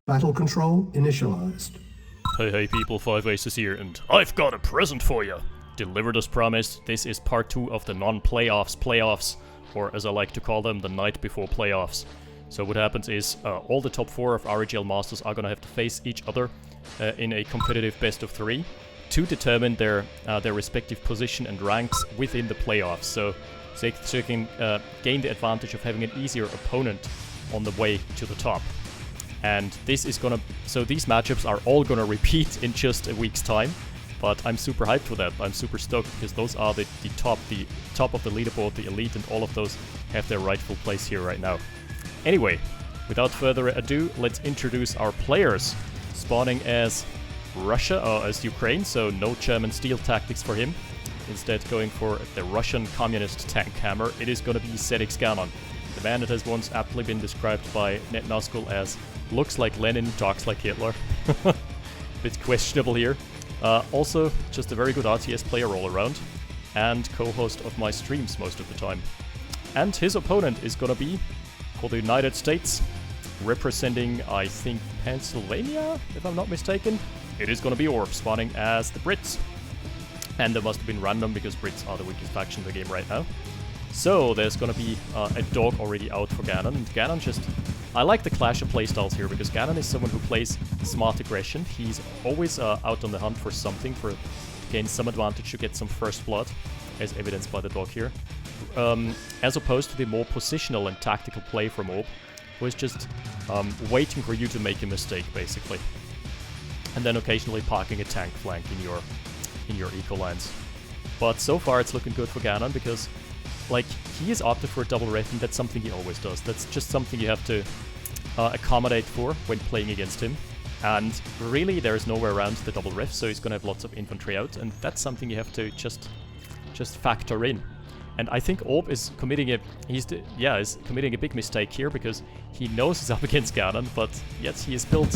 Battle control initialized. Hey people, 5 Aces here, and I've got a present for you. Delivered as promised, this is part 2 of the non-playoffs, or as I like to call them, the night before playoffs. So what happens is, all the top 4 of RGL Masters are gonna have to face each other in a competitive best of 3 to determine their respective position and ranks within the playoffs. So they can gain the advantage of having an easier opponent on the way to the top. And this is gonna, so these matchups are all gonna repeat in just a week's time, but I'm super hyped for that. I'm super stoked because those are the top of the leaderboard, the elite, and all of those have their rightful place here right now. Anyway, without further ado, let's introduce our players. Spawning as Russia, or as Ukraine, so no German steel tactics for him. Instead going for the Russian communist tank hammer, it is gonna be ZxGanon. The man that has once aptly been described by NetNuskul as looks like Lenin, talks like Hitler. Bit questionable here. Also, just a very good RTS player all around, and co-host of my streams most of the time. And his opponent is gonna be, for the United States, representing, I think, Pennsylvania, if I'm not mistaken. It is gonna be Orb, spawning as the Brits. And there must have been random, because Brits are the weakest faction in the game right now. So, there's gonna be a dog already out for Ganon, and Ganon just... I like the clash of playstyles here, because Ganon is someone who plays smart aggression. He's always out on the hunt for something, to gain some advantage to get some first blood, as evidenced by the dog here. As opposed to the more positional and tactical play from Orb, who is just waiting for you to make a mistake, basically. And then occasionally parking a tank flank in your eco lines. But so far it's looking good for Ganon, because like, he is opted for a double ref, and that's something he always does. That's just something you have to accommodate for when playing against him. And really, there is nowhere around the double ref, so he's gonna have lots of infantry out, and that's something you have to just factor in. And I think Orb is committing a big mistake here, because he knows he's up against Ganon, but yet he has built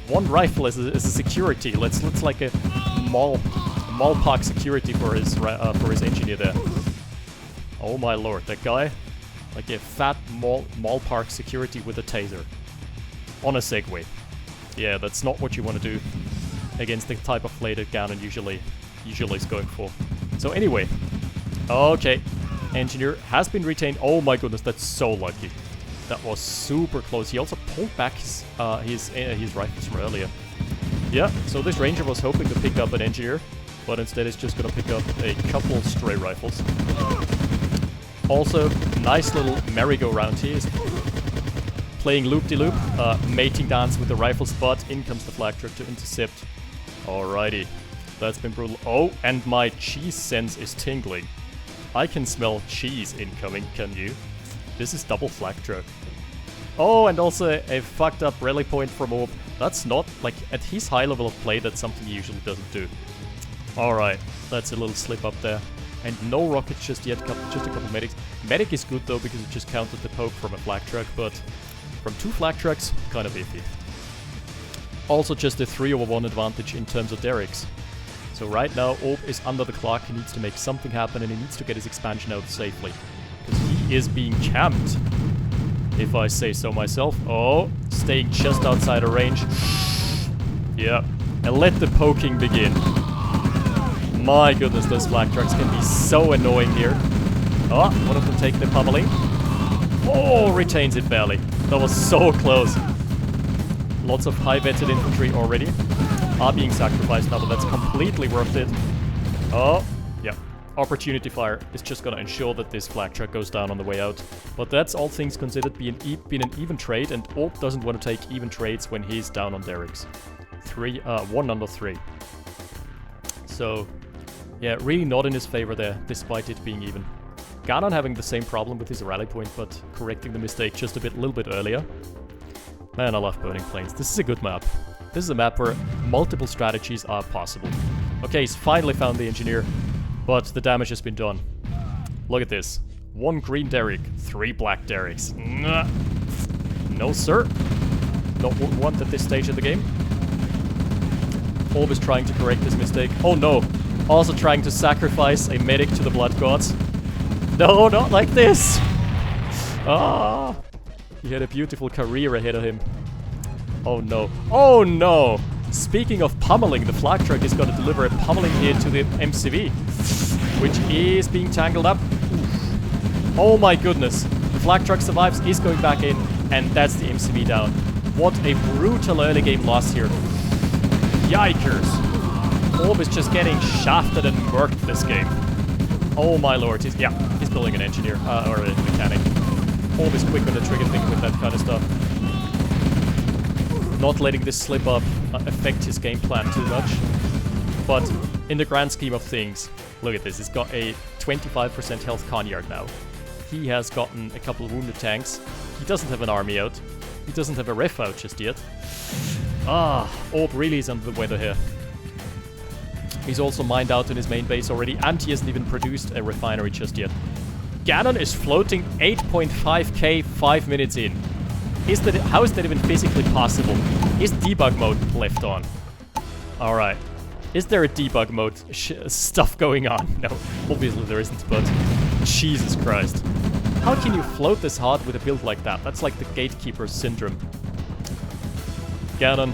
one rifle as a security. Let's like a mall park security for his engineer there. Oh my lord, that guy, like a fat mall park security with a taser. On a Segway. Yeah, that's not what you want to do against the type of play that Ganon usually is going for. So anyway, okay, engineer has been retained. Oh my goodness, that's so lucky. That was super close. He also pulled back his rifles from earlier. Yeah, so this ranger was hoping to pick up an engineer, but instead is just gonna pick up a couple stray rifles. Also, nice little merry-go-round here. He's playing loop-de-loop, mating dance with the rifles, but in comes the flak truck to intercept. Alrighty, that's been brutal. Oh, and my cheese sense is tingling. I can smell cheese incoming, can you? This is double flak truck. Oh, and also a fucked up rally point from Orb. That's not, like, at his high level of play, that's something he usually doesn't do. Alright, that's a little slip up there. And no rockets just yet, just a couple medics. Medic is good though, because it just countered the poke from a flak truck, but from 2 flak trucks, kind of iffy. Also just a 3/1 advantage in terms of derricks. So right now, Orb is under the clock, he needs to make something happen, and he needs to get his expansion out safely. Because he is being camped, if I say so myself. Oh, staying just outside of range. Yeah, and let the poking begin. My goodness, those flak trucks can be so annoying here. Oh, one of them taking the pummeling. Oh, retains it barely. That was so close. Lots of high-vetted infantry already are being sacrificed now, but that's completely worth it. Oh, yeah. Opportunity fire is just gonna ensure that this flak truck goes down on the way out. But that's all things considered been an even trade, and Orb doesn't want to take even trades when he's down on derricks. 1 under 3. So... yeah, really not in his favor there, despite it being even. Ganon having the same problem with his rally point, but correcting the mistake just a little bit earlier. Man, I love Burning Plains. This is a good map. This is a map where multiple strategies are possible. Okay, he's finally found the engineer, but the damage has been done. Look at this. 1 green derrick, 3 black derricks. No, sir. Not what we want at this stage of the game. Orb is trying to correct his mistake. Oh no! Also trying to sacrifice a medic to the blood gods. No, not like this! Ah! He had a beautiful career ahead of him. Oh no. Oh no! Speaking of pummeling, the flak truck is gonna deliver a pummeling here to the MCV, which is being tangled up. Oof. Oh my goodness. The flak truck survives, is going back in, and that's the MCV down. What a brutal early game loss here. Yikers. Orb is just getting shafted and murked this game. Oh my lord. He's building an engineer, or a mechanic. Orb is quick on the trigger thing with that kind of stuff. Not letting this slip up affect his game plan too much. But in the grand scheme of things, look at this. He's got a 25% health Conyard now. He has gotten a couple of wounded tanks. He doesn't have an army out. He doesn't have a ref out just yet. Orb really is under the weather here. He's also mined out in his main base already, and he hasn't even produced a refinery just yet. Ganon is floating 8.5k 5 minutes in. How is that even physically possible? Is debug mode left on? Alright. Is there a debug mode stuff going on? No, obviously there isn't, but Jesus Christ. How can you float this hard with a build like that? That's like the Gatekeeper syndrome. Ganon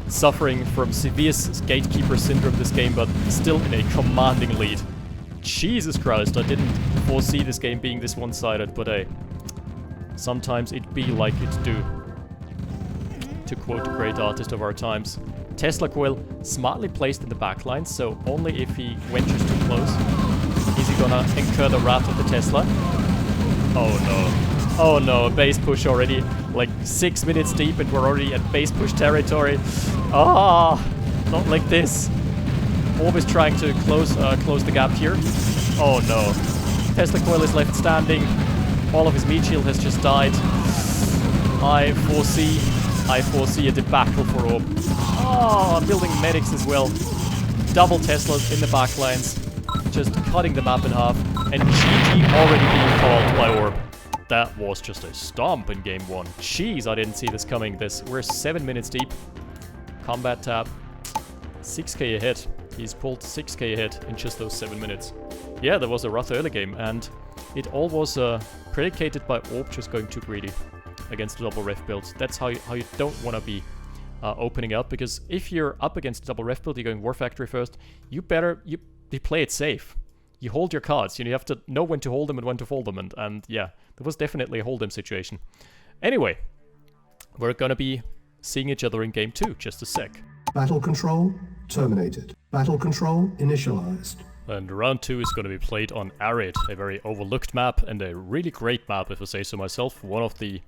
suffering from severe Gatekeeper syndrome this game, but still in a commanding lead. Jesus Christ, I didn't foresee this game being this one-sided, but hey, sometimes it be like it do. To quote a great artist of our times. Tesla coil smartly placed in the backline, so only if he ventures too close is he gonna incur the wrath of the Tesla. Oh no. Oh no, base push already. Like 6 minutes deep and we're already at base push territory. Ah, not like this. Orb is trying to close the gap here. Oh no. Tesla coil is left standing. All of his meat shield has just died. I foresee a debacle for Orb. Oh, I'm building medics as well. Double Teslas in the backlines. Just cutting the map in half. And GG already being called by Orb. That was just a stomp in game 1. Jeez, I didn't see this coming. We're 7 minutes deep. Combat tab. 6k ahead. He's pulled 6k ahead in just those 7 minutes. Yeah, that was a rough early game, and it all was predicated by Orb just going too greedy against the double ref build. That's how you don't want to be opening up, because if you're up against a double ref build, you're going War Factory first, you play it safe. You hold your cards. You have to know when to hold them and when to fold them, and yeah, there was definitely a hold them situation. Anyway, we're gonna be seeing each other in game 2, just a sec. Battle control terminated. Battle control initialized. And round 2 is going to be played on Arid, a very overlooked map and a really great map, if I say so myself. One of the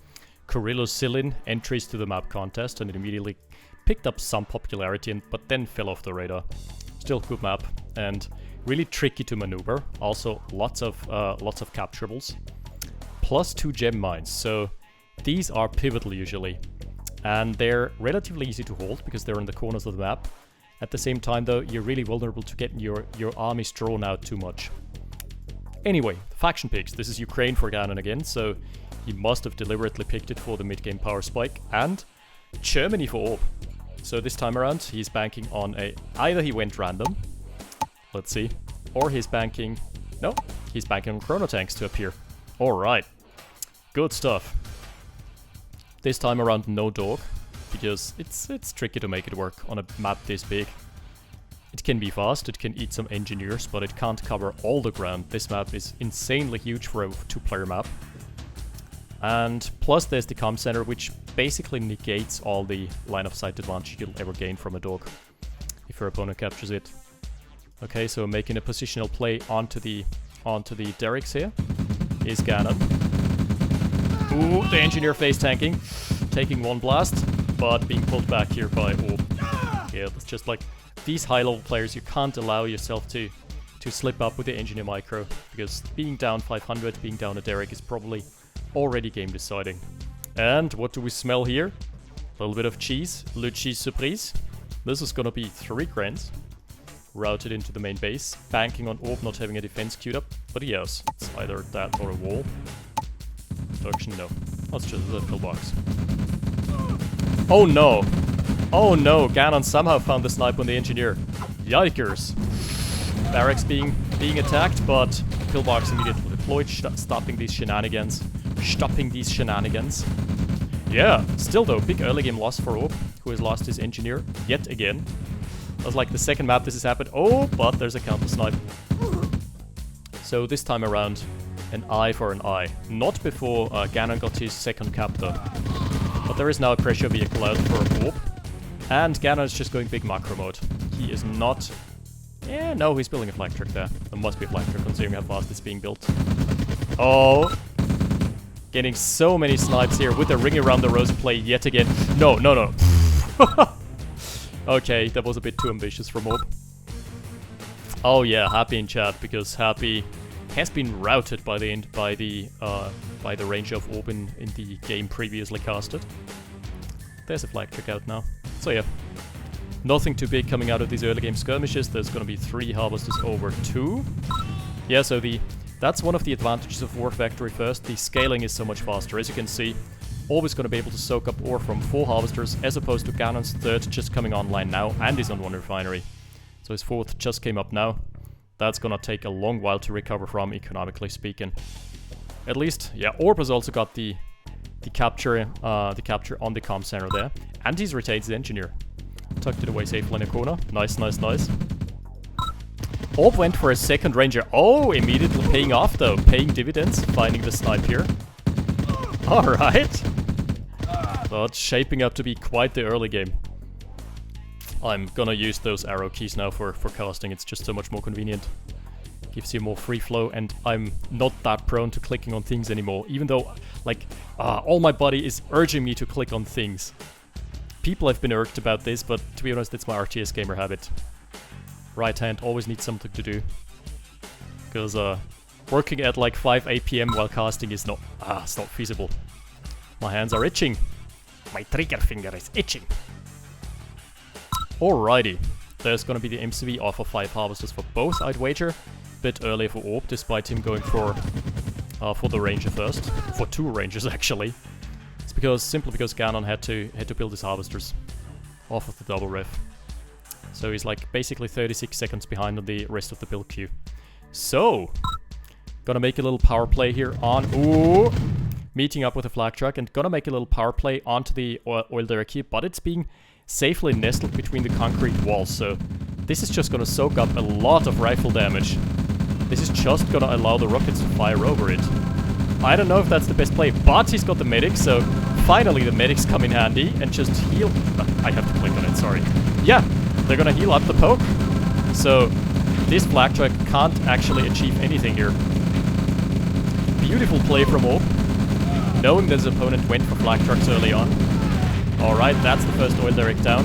Corillocillin entries to the map contest, and it immediately picked up some popularity, but then fell off the radar. Still good map, and really tricky to maneuver. Also, lots of capturables. Plus 2 gem mines, so these are pivotal usually. And they're relatively easy to hold because they're in the corners of the map. At the same time though, you're really vulnerable to getting your armies drawn out too much. Anyway, faction picks. This is Ukraine for Ganon again, so he must have deliberately picked it for the mid-game power spike. And Germany for Orb. So this time around, he's banking on either he went random, let's see, or he's banking on chrono tanks to appear. Alright, good stuff. This time around, no dog, because it's tricky to make it work on a map this big. It can be fast, it can eat some engineers, but it can't cover all the ground. This map is insanely huge for a 2-player map. And plus there's the comm center, which basically negates all the line of sight advantage you'll ever gain from a dog if your opponent captures it. Okay, so making a positional play onto the derricks here is Ganon. Ooh, the engineer face tanking, taking one blast, but being pulled back here by Orb. Yeah, that's just like these high-level players. You can't allow yourself to slip up with the engineer micro, because being down 500, being down a derrick is probably already game deciding. And what do we smell here? A little bit of cheese, le cheese surprise. This is gonna be 3 grants routed into the main base, banking on Orb not having a defense queued up, but he has. It's either that or a wall. Production, no. Let's just the pillbox. Oh no! Oh no! Ganon somehow found the snipe on the engineer. Yikers! Barracks being attacked, but pillbox immediately deployed, stopping these shenanigans. Yeah, still though, big early game loss for Orb, who has lost his engineer yet again. That was like the second map this has happened. Oh, but there's a counter snipe. So this time around, an eye for an eye. Not before Ganon got his second cap though. But there is now a pressure vehicle out for Orb. And Ganon is just going big macro mode. He is not... Yeah, no, he's building a flak truck there. There must be a flak truck considering how fast it's being built. Oh! Getting so many snipes here with the ring around the rose play yet again. No, no, no. Okay, that was a bit too ambitious from Orb. Oh yeah, Happy in chat, because Happy has been routed by the range of Orb in the game previously casted. There's a flag trick out now. So yeah, nothing too big coming out of these early game skirmishes. There's gonna be 3 harvesters over 2. Yeah, so that's one of the advantages of War Factory First. The scaling is so much faster. As you can see, Orb is gonna be able to soak up ore from 4 harvesters, as opposed to Ganon's 3rd just coming online now, and is on 1 refinery. So his 4th just came up now. That's gonna take a long while to recover from, economically speaking. At least, yeah, Orb has also got the capture on the comm center there. And he's retained his engineer. Tucked it away safely in a corner. Nice, nice, nice. Orb went for a second ranger. Oh, immediately paying off though. Paying dividends, finding the snipe here. Alright. But shaping up to be quite the early game. I'm gonna use those arrow keys now for casting. It's just so much more convenient. Gives you more free flow, and I'm not that prone to clicking on things anymore. Even though, like, all my body is urging me to click on things. People have been irked about this, but to be honest, it's my RTS gamer habit. Right hand always needs something to do. Because working at like 5 APM while casting is not, it's not feasible. My hands are itching. My trigger finger is itching. Alrighty. There's gonna be the MCV off of 5 harvesters for both, I'd wager. Bit early for Orb, despite him going for the ranger first. For 2 rangers, actually. It's simply because Ganon had to build his harvesters off of the double ref. So he's like basically 36 seconds behind on the rest of the build queue. So, gonna make a little power play here on... Ooh! Meeting up with a flag truck, and gonna make a little power play onto the oil derrick here, but it's being safely nestled between the concrete walls, so this is just gonna soak up a lot of rifle damage. This is just gonna allow the rockets to fire over it. I don't know if that's the best play, but he's got the medic, so finally the medics come in handy and just heal... I have to click on it, sorry. Yeah, they're gonna heal up the poke. So this flag truck can't actually achieve anything here. Beautiful play from Orb, knowing that his opponent went for flag trucks early on. Alright, that's the first oil derrick down.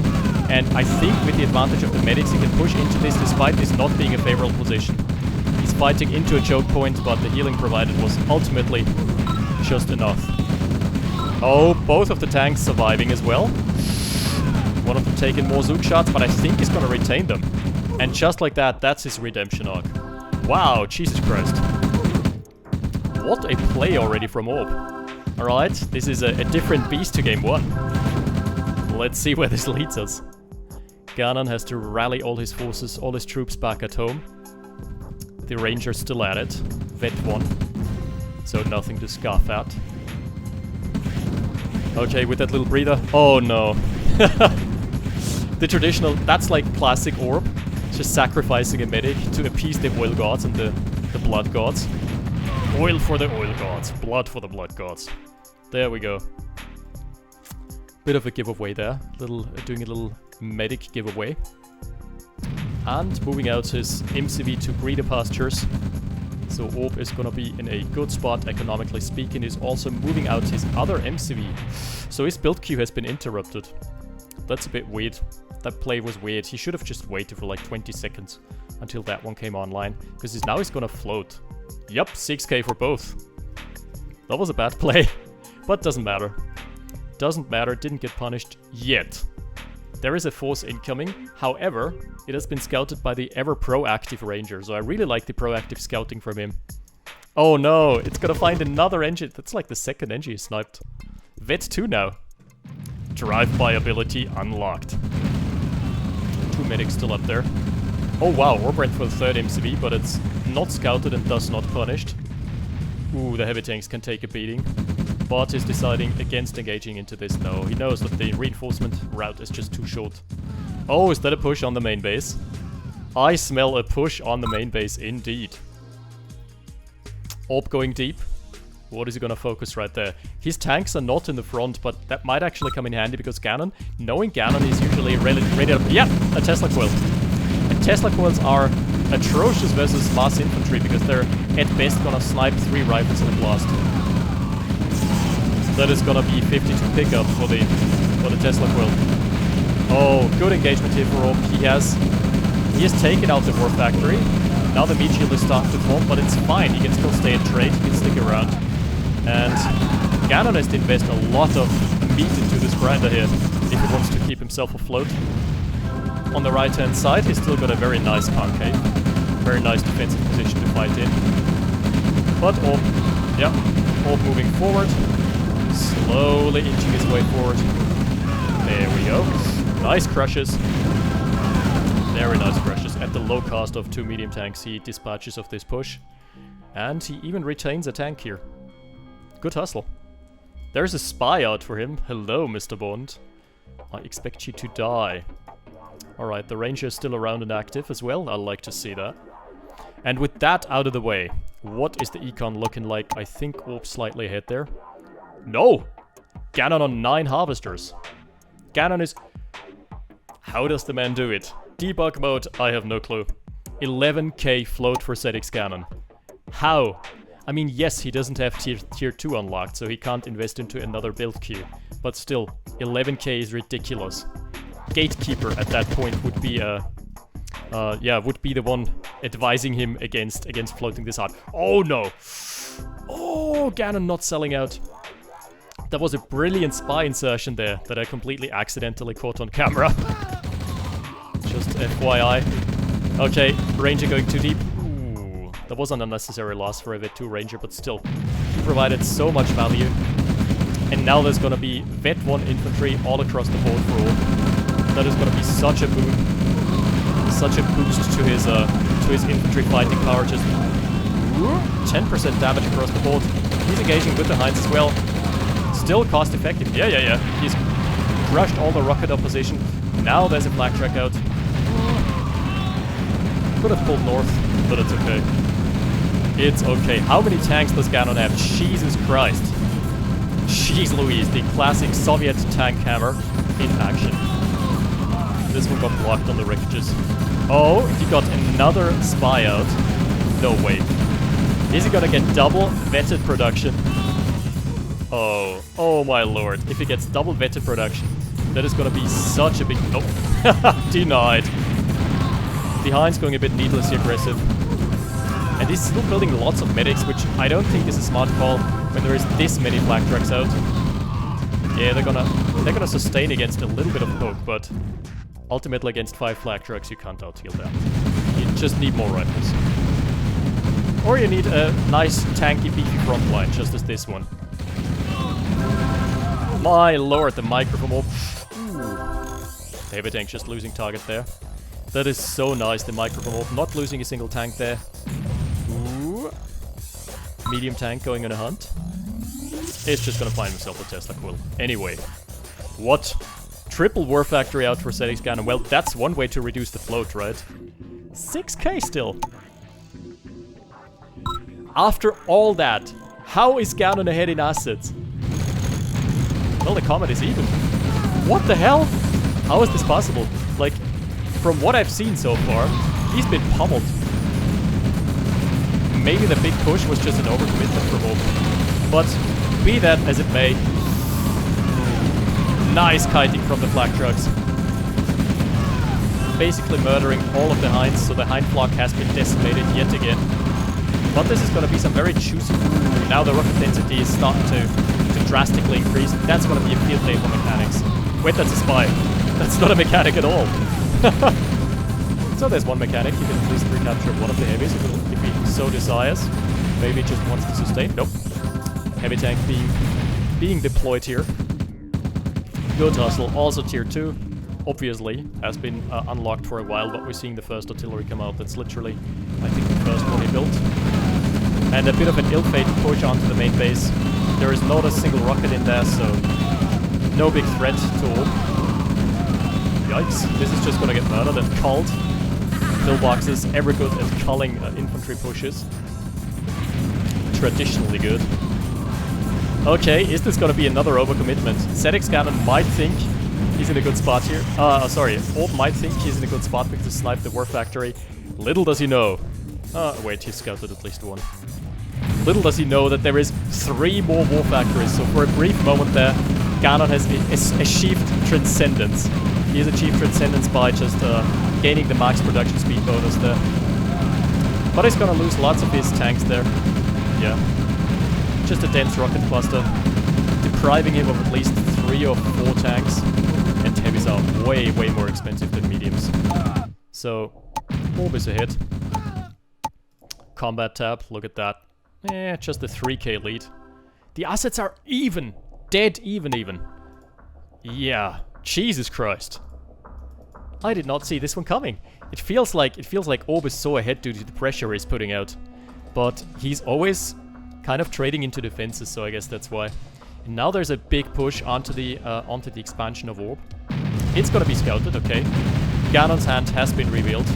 And I think with the advantage of the medics, he can push into this despite this not being a favorable position. He's fighting into a choke point, but the healing provided was ultimately just enough. Oh, both of the tanks surviving as well. One of them taking more Zook shots, but I think he's gonna retain them. And just like that, that's his redemption arc. Wow, Jesus Christ. What a play already from Orb. Alright, this is a different beast to game 1. Let's see where this leads us. Ganon has to rally all his forces, all his troops back at home. The ranger's still at it. Vet 1. So nothing to scoff at. Okay, with that little breather. Oh no. The traditional, that's like classic Orb. Just sacrificing a medic to appease the oil gods and the blood gods. Oil for the oil gods. Blood for the blood gods. There we go. Bit of a giveaway there. Doing a little medic giveaway. And moving out his MCV to greener pastures. So Orb is gonna be in a good spot, economically speaking. He's also moving out his other MCV. So his build queue has been interrupted. That's a bit weird. That play was weird. He should have just waited for like 20 seconds until that one came online. Because now he's gonna float. Yup, 6k for both. That was a bad play. But doesn't matter. Doesn't matter, didn't get punished yet. There is a force incoming, however, it has been scouted by the ever proactive ranger, so I really like the proactive scouting from him. Oh no, it's gonna find another engine. That's like the second engine he sniped. Vet 2 now. Drive-by ability unlocked. 2 medics still up there. Oh wow, Orb went for the 3rd MCV, but it's not scouted and thus not punished. Ooh, the heavy tanks can take a beating. But he's deciding against engaging into this. No, he knows that the reinforcement route is just too short. Oh, is that a push on the main base? I smell a push on the main base indeed. Orb going deep. What is he gonna focus right there? His tanks are not in the front, but that might actually come in handy because Ganon, knowing Ganon, is usually ready to... Yeah, a Tesla Coil. And Tesla Coils are atrocious versus mass infantry because they're at best gonna snipe 3 rifles in a blast. That is gonna be 52 pickup for the Tesla Coil. Oh, good engagement here for Orb. He has taken out the War Factory. Now the meat shield is starting to form, but it's fine. He can still stay in trade, he can stick around. And Ganon has to invest a lot of meat into this grinder here if he wants to keep himself afloat. On the right hand side, he's still got a very nice concave. Very nice defensive position to fight in. But Orb, yeah, Orb moving forward. Slowly inching his way forward. There we go. Nice crushes. Very nice crushes. At the low cost of 2 medium tanks, he dispatches of this push. And he even retains a tank here. Good hustle. There's a spy out for him. Hello, Mr. Bond. I expect you to die. Alright, the ranger is still around and active as well. I'd like to see that. And with that out of the way, what is the econ looking like? I think Orb slightly ahead there. No! Ganon on 9 harvesters. Ganon is... How does the man do it? Debug mode, I have no clue. 11k float for ZxGanon. How? I mean, yes, he doesn't have tier 2 unlocked, so he can't invest into another build queue. But still, 11k is ridiculous. Gatekeeper at that point would be would be the one advising him against floating this hard. Oh no! Oh, Ganon not selling out. That was a brilliant spy insertion there that I completely accidentally caught on camera. Just FYI. Okay, Ranger going too deep. Ooh, that was an unnecessary loss for a Vet 2 Ranger, but still. He provided so much value. And now there's gonna be Vet 1 infantry all across the board for all. That is gonna be such a boon. Such a boost to his infantry fighting power. Just 10% damage across the board. He's engaging with the Hinds as well. Still cost effective. Yeah. He's crushed all the rocket opposition. Now there's a flak track out. Could have pulled north, but it's okay. It's okay. How many tanks does Ganon have? Jesus Christ. Jeez Louise, the classic Soviet tank hammer in action. This one got blocked on the wreckages. Oh, he got another spy out. No way. Is he gonna get double vetted production? Oh my lord. If he gets double vetted production, that is gonna be such a big... Nope. Denied. Behind's going a bit needlessly aggressive. And he's still building lots of medics, which I don't think is a smart call when there is this many flak tracks out. Yeah, they're gonna sustain against a little bit of poke, but ultimately against 5 flak tracks you can't out-heal that. You just need more rifles. Or you need a nice tanky beefy front line, just as this one. My lord, the microphone orb. The heavy tank just losing target there. That is so nice, the microphone orb. Not losing a single tank there. Ooh. Medium tank going on a hunt. It's just gonna find himself a Tesla Quill. Anyway. What? Triple War Factory out for ZxGanon. Well, that's one way to reduce the float, right? 6k still. After all that, how is Ganon ahead in assets? Well, the Comet is even. What the hell? How is this possible? Like, from what I've seen so far, he's been pummeled. Maybe the big push was just an overcommitment for Hope. But, be that as it may, nice kiting from the flak trucks. Basically murdering all of the Hinds, so the Hind flock has been decimated yet again. But this is going to be some very juicy... Now the rocket density is starting to drastically increase. That's going to be a field day for mechanics. Wait, that's a spy. That's not a mechanic at all. So there's one mechanic. You can at least recapture one of the heavies if he so desires. Maybe just wants to sustain. Nope. Heavy tank being deployed here. Good hustle. Also tier 2. Obviously, has been unlocked for a while, but we're seeing the first artillery come out. That's literally, I think, the first one he built. And a bit of an ill-fated push onto the main base. There is not a single rocket in there, so no big threat to all. Yikes, this is just gonna get murdered and culled. Pillboxes, ever good at culling infantry pushes. Traditionally good. Okay, is this gonna be another overcommitment? ZxGanon might think he's in a good spot here. Sorry, Orb might think he's in a good spot because he sniped the war factory. Little does he know. Wait, he scouted at least one. Little does he know that there is 3 more war factories, so for a brief moment there, Ganon has achieved transcendence. He has achieved transcendence by just gaining the max production speed bonus there. But he's gonna lose lots of his tanks there. Yeah. Just a dense rocket cluster, depriving him of at least 3 or 4 tanks. And heavies are way, way more expensive than mediums. So, Orb is a hit. Combat tab, look at that. Just a 3k lead. The assets are even! Dead even. Yeah, Jesus Christ. I did not see this one coming. It feels like Orb is so ahead due to the pressure he's putting out. But he's always kind of trading into defenses, so I guess that's why. And now there's a big push onto the expansion of Orb. It's gonna be scouted, okay. Ganon's hand has been revealed.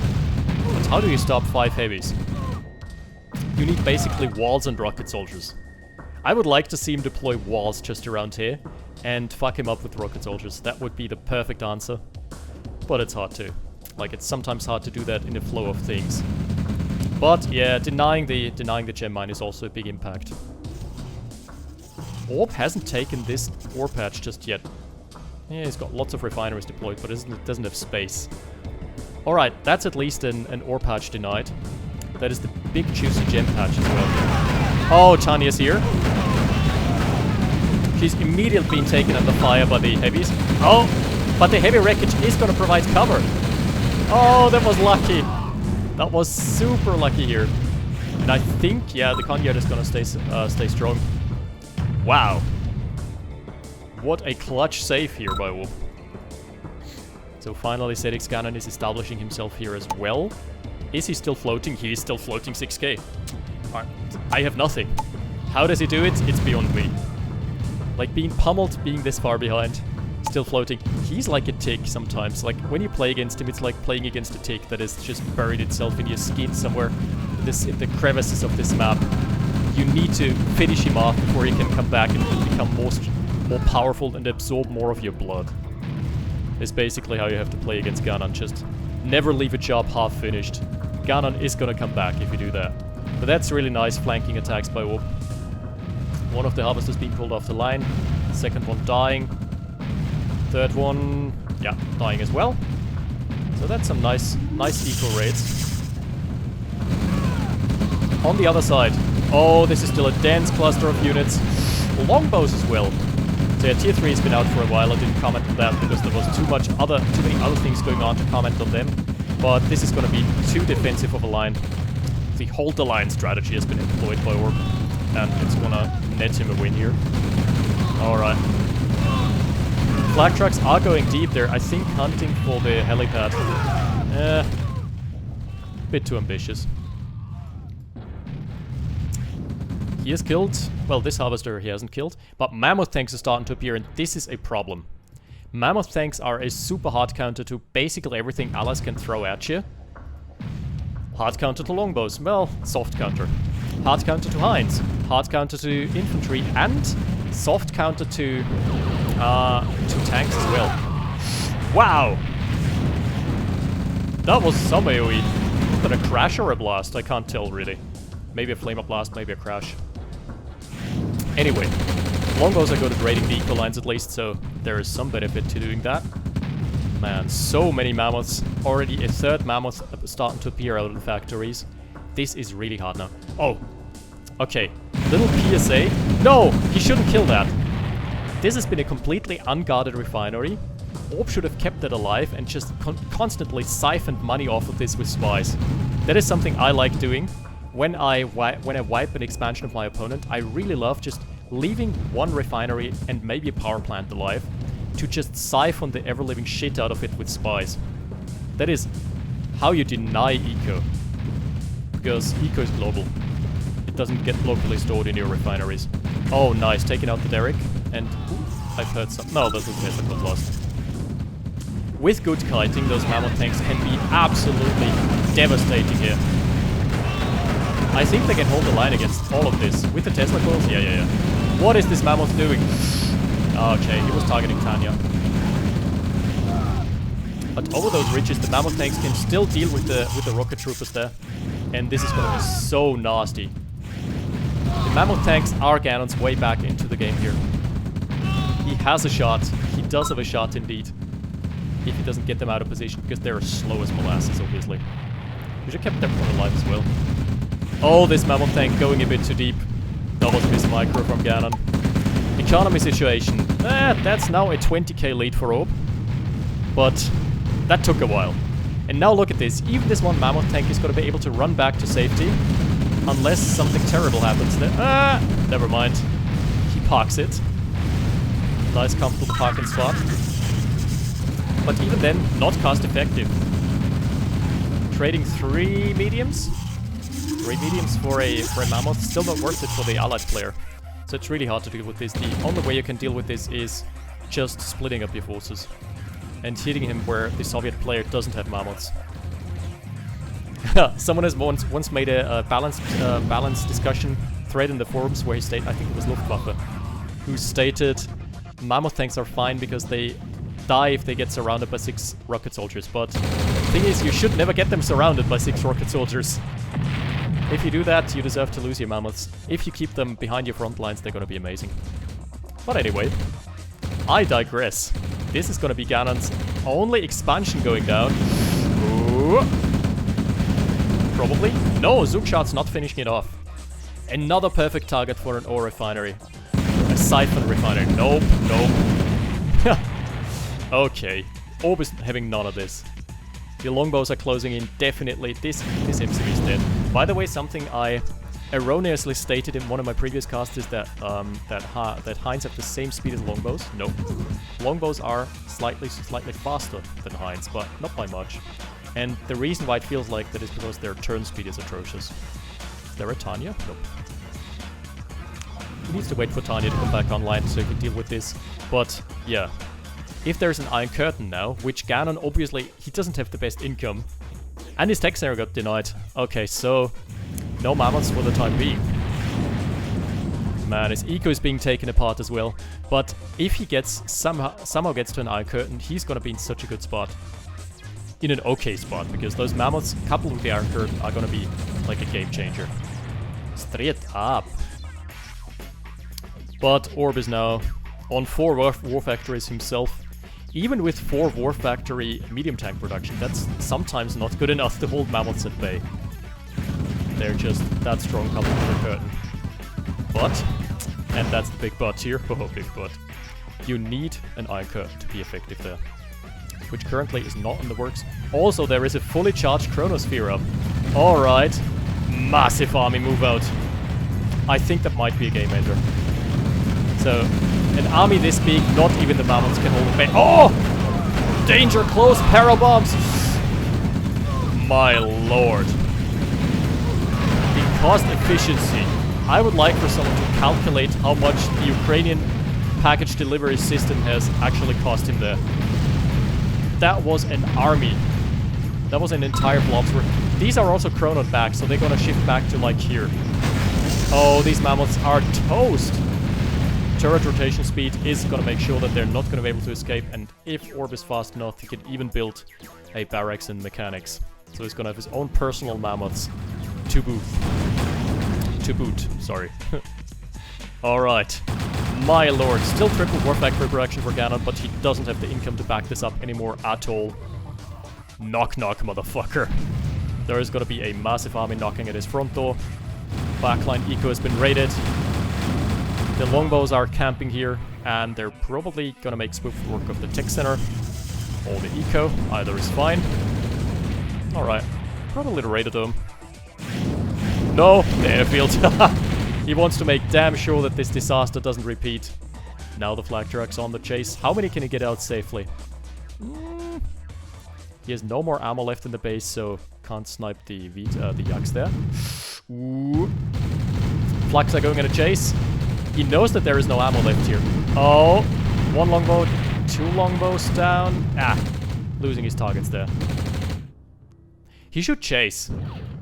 But how do you stop 5 heavies? You need basically walls and rocket soldiers. I would like to see him deploy walls just around here and fuck him up with rocket soldiers. That would be the perfect answer. But it's hard to. Like, it's sometimes hard to do that in the flow of things. But yeah, denying the gem mine is also a big impact. Orb hasn't taken this ore patch just yet. Yeah, he's got lots of refineries deployed, but it doesn't have space. Alright, that's at least an ore patch denied. That is the big juicy gem patch as well. Oh, Tanya's here. She's immediately being taken under fire by the heavies. Oh, but the heavy wreckage is going to provide cover. Oh, that was lucky. That was super lucky here. And I think, yeah, the Conjure is going to stay strong. Wow. What a clutch save here by Wolf. So finally, ZxGanon is establishing himself here as well. Is he still floating? He is still floating 6k. I have nothing. How does he do it? It's beyond me. Like, being pummeled, being this far behind, still floating. He's like a tick sometimes. Like, when you play against him, it's like playing against a tick that has just buried itself in your skin somewhere in the crevices of this map. You need to finish him off before he can come back and become more powerful and absorb more of your blood. It's basically how you have to play against Ganon. Just never leave a job half finished. Ganon is gonna come back if you do that. But that's really nice flanking attacks by Orb. One of the harvesters being pulled off the line. Second one dying. Third one, yeah, dying as well. So that's some nice eco rates. On the other side, oh, this is still a dense cluster of units. Longbows as well. So yeah, tier 3 has been out for a while. I didn't comment on that because there was too many other things going on to comment on them. But this is going to be too defensive of a line. The hold the line strategy has been employed by Orb, and it's going to net him a win here. Alright. Flag trucks are going deep there, I think hunting for the helipad. Bit too ambitious. He has killed, well, this harvester he hasn't killed, but Mammoth tanks are starting to appear, and this is a problem. Mammoth tanks are a super hard counter to basically everything allies can throw at you. Hard counter to longbows, well, soft counter. Hard counter to hinds, hard counter to infantry, and soft counter to tanks as well. Wow! That was some AoE. Was that a crash or a blast? I can't tell really. Maybe a flame up blast, maybe a crash. Anyway, longbows are good at raiding the eco lines at least, so there is some benefit to doing that. Man, so many mammoths. Already a third mammoth starting to appear out of the factories. This is really hard now. Oh, okay. Little PSA. No, he shouldn't kill that. This has been a completely unguarded refinery. Orb should have kept that alive and just constantly siphoned money off of this with spies. That is something I like doing. When I wipe an expansion of my opponent, I really love just leaving one refinery and maybe a power plant alive to just siphon the ever-living shit out of it with spies. That is how you deny eco. Because eco is global. It doesn't get locally stored in your refineries. Oh, nice. Taking out the Derrick. And ooh, I've heard some... No, that's okay. That got lost. With good kiting, those Mammoth tanks can be absolutely devastating here. I think they can hold the line against all of this. With the Tesla coils? Yeah. What is this Mammoth doing? Okay, he was targeting Tanya. But over those ridges, the Mammoth tanks can still deal with the rocket troopers there. And this is gonna be so nasty. The Mammoth tanks are Ganon's way back into the game here. He has a shot. He does have a shot indeed. If he doesn't get them out of position, because they're slow as molasses, obviously. We should have kept everyone alive as well. Oh, this Mammoth tank going a bit too deep. Double miss micro from Ganon. Economy situation. That's now a 20k lead for Orb. But that took a while. And now look at this. Even this one Mammoth tank is going to be able to run back to safety. Unless something terrible happens there. Never mind. He parks it. Nice comfortable parking spot. But even then, not cost effective. Trading 3 mediums? 3 mediums for a Mammoth, still not worth it for the allied player. So it's really hard to deal with this. The only way you can deal with this is just splitting up your forces. And hitting him where the Soviet player doesn't have Mammoths. Someone has once made a balanced discussion thread in the forums where he stated, I think it was Luftwaffe, who stated Mammoth tanks are fine because they die if they get surrounded by 6 rocket soldiers. But the thing is, you should never get them surrounded by 6 rocket soldiers. If you do that, you deserve to lose your Mammoths. If you keep them behind your front lines, they're gonna be amazing. But anyway, I digress. This is gonna be Ganon's only expansion going down. Ooh. Probably. No, Zugshot's not finishing it off. Another perfect target for an ore refinery. A siphon refinery. Nope. Okay. Orb is having none of this. The longbows are closing in, definitely. This MCV is dead. By the way, something I erroneously stated in one of my previous casts is that that Hinds have the same speed as longbows. Nope. Longbows are slightly faster than Hinds, but not by much. And the reason why it feels like that is because their turn speed is atrocious. Is there a Tanya? Nope. He needs to wait for Tanya to come back online so he can deal with this. But, yeah. If there's an Iron Curtain now, which Ganon, obviously, he doesn't have the best income. And his tech center got denied. Okay, so no Mammoths for the time being. Man, his eco is being taken apart as well. But if he gets somehow gets to an Iron Curtain, he's gonna be in such a good spot. In an okay spot, because those Mammoths, coupled with the Iron Curtain, are gonna be like a game changer. Straight up. But Orb is now on 4 war factories himself. Even with 4 War Factory medium tank production, that's sometimes not good enough to hold Mammoths at bay. They're just that strong coupled with the curtain. But, and that's the big but here, oh big but, you need an Iron Curtain to be effective there. Which currently is not in the works. Also, there is a fully charged Chronosphere up. Alright, massive army move out. I think that might be a game ender. So, an army this big, not even the Mammoths can hold it back. Oh! Danger close, barrel bombs! My lord. The cost efficiency. I would like for someone to calculate how much the Ukrainian package delivery system has actually cost him there. That was an army. That was an entire blob's worth. These are also chronoed back, so they're gonna shift back to like here. Oh, these Mammoths are toast! Turret rotation speed is going to make sure that they're not going to be able to escape, and if Orb is fast enough, he can even build a barracks and mechanics. So he's going to have his own personal Mammoths to boot. Sorry. Alright. My lord. Still triple War Factory production for Ganon, but he doesn't have the income to back this up anymore at all. Knock knock, motherfucker. There is going to be a massive army knocking at his front door. Backline eco has been raided. The longbows are camping here, and they're probably gonna make swift work of the tech center. All the eco, either is fine. Alright, probably the radar dome. No, the airfield. He wants to make damn sure that this disaster doesn't repeat. Now the flak truck's on the chase. How many can he get out safely? He has no more ammo left in the base, so can't snipe the Yaks there. Ooh. Flaks are going in a chase. He knows that there is no ammo left here. Oh, one longbow, two longbows down. Ah, losing his targets there. He should chase.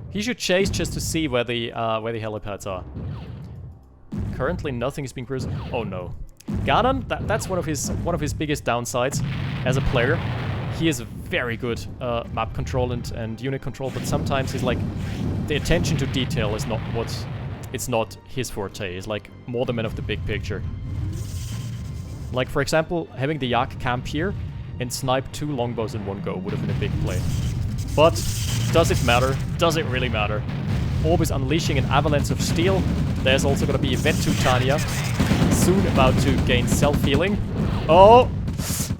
He should chase just to see where the helipads are. Currently, nothing is being cruised. Oh no, Ganon. That's one of his biggest downsides as a player. He is very good map control and unit control, but sometimes he's like the attention to detail is not it's not his forte. He's like more the man of the big picture. Like for example, having the Yak camp here and snipe 2 longbows in one go would have been a big play. But does it matter? Does it really matter? Orb is unleashing an avalanche of steel. There's also going to be Event 2 Tanya, soon about to gain self-healing. Oh!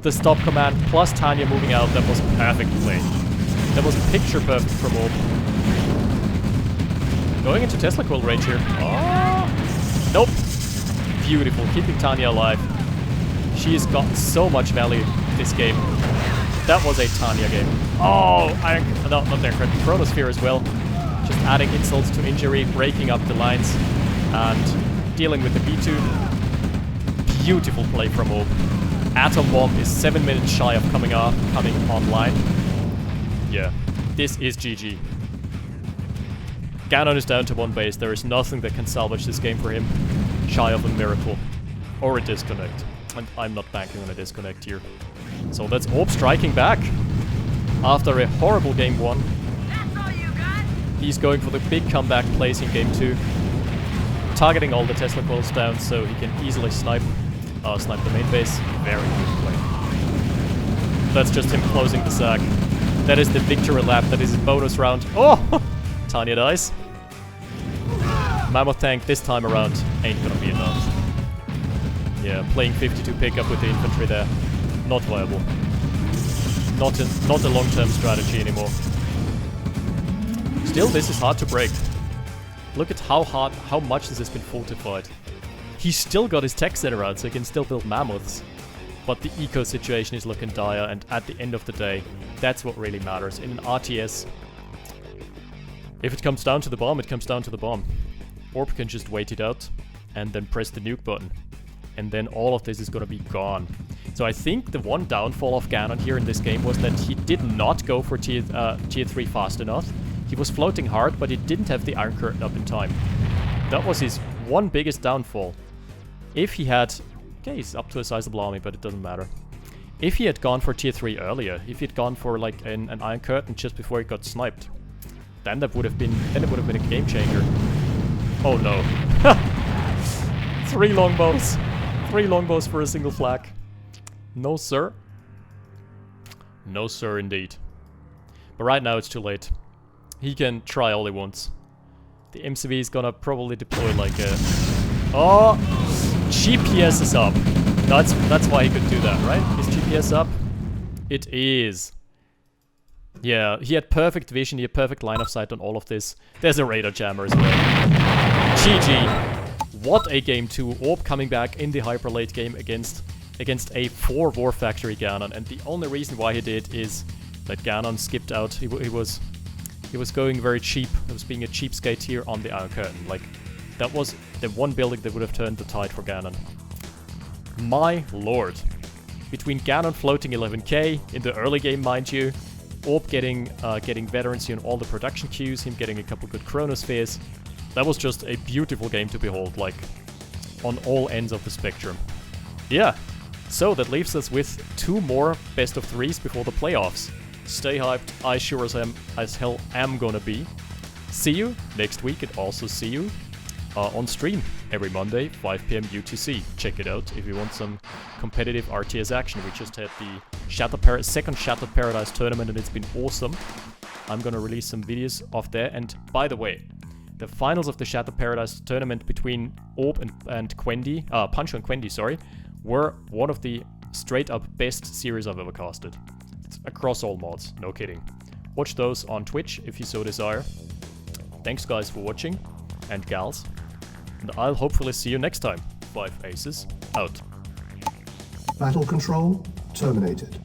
The stop command plus Tanya moving out, that was a perfect play. That was picture perfect from Orb. Going into Tesla coil range here. Oh! Nope. Beautiful, keeping Tanya alive. She has got so much value this game. That was a Tanya game. Oh, not there, Chronosphere as well. Just adding insults to injury, breaking up the lines, and dealing with the B2. Beautiful play from Orb. Atom Bomb is 7 minutes shy of coming online. Yeah, this is GG. Ganon is down to 1 base. There is nothing that can salvage this game for him, shy of a miracle. Or a disconnect. And I'm not banking on a disconnect here. So that's Orb striking back. After a horrible game 1. That's all you got? He's going for the big comeback plays in game 2. Targeting all the Tesla coils down so he can easily snipe the main base. Very good play. That's just him closing the sack. That is the victory lap. That is his bonus round. Oh! Tanya dies. Mammoth tank this time around ain't gonna be enough. Yeah, playing 52 pickup with the infantry there. Not viable. Not a long-term strategy anymore. Still, this is hard to break. Look at how much this has been fortified. He's still got his tech center out, so he can still build mammoths. But the eco situation is looking dire, and at the end of the day, that's what really matters. In an RTS, if it comes down to the bomb, it comes down to the bomb. Orb can just wait it out, and then press the nuke button. And then all of this is gonna be gone. So I think the one downfall of Ganon here in this game was that he did not go for tier 3 fast enough. He was floating hard, but he didn't have the Iron Curtain up in time. That was his one biggest downfall. If he had... Okay, he's up to a sizable army, but it doesn't matter. If he had gone for tier 3 earlier, if he had gone for like an Iron Curtain just before he got sniped, then it would have been a game changer. Oh no. 3 longbows. 3 longbows for a single flak. No sir. No sir indeed. But right now it's too late. He can try all he wants. The MCV is gonna probably deploy like a... Oh! GPS is up. That's why he could do that, right? Is GPS up? It is. Yeah, he had perfect vision, he had perfect line of sight on all of this. There's a radar jammer as well. GG. What a game 2. Orb coming back in the hyper late game against a 4 War Factory Ganon, and the only reason why he did is that Ganon skipped out. He was going very cheap. He was being a cheapskate here on the Iron Curtain. Like, that was the one building that would have turned the tide for Ganon. My lord. Between Ganon floating 11k in the early game, mind you, Orb getting veterancy on all the production queues, him getting a couple good chronospheres. That was just a beautiful game to behold, like, on all ends of the spectrum. Yeah, so that leaves us with 2 more best of 3s before the playoffs. Stay hyped, I sure as hell am gonna be. See you next week, and also see you on stream every Monday, 5 PM UTC. Check it out if you want some competitive RTS action. We just had the second Shattered Paradise tournament, and it's been awesome. I'm gonna release some videos of that, and by the way, the finals of the Shattered Paradise tournament between Orb and Quendi, Pancho and Quendi, sorry, were one of the straight-up best series I've ever casted. It's across all mods, no kidding. Watch those on Twitch if you so desire. Thanks guys for watching, and gals, and I'll hopefully see you next time. 5 Aces, out. Battle control terminated.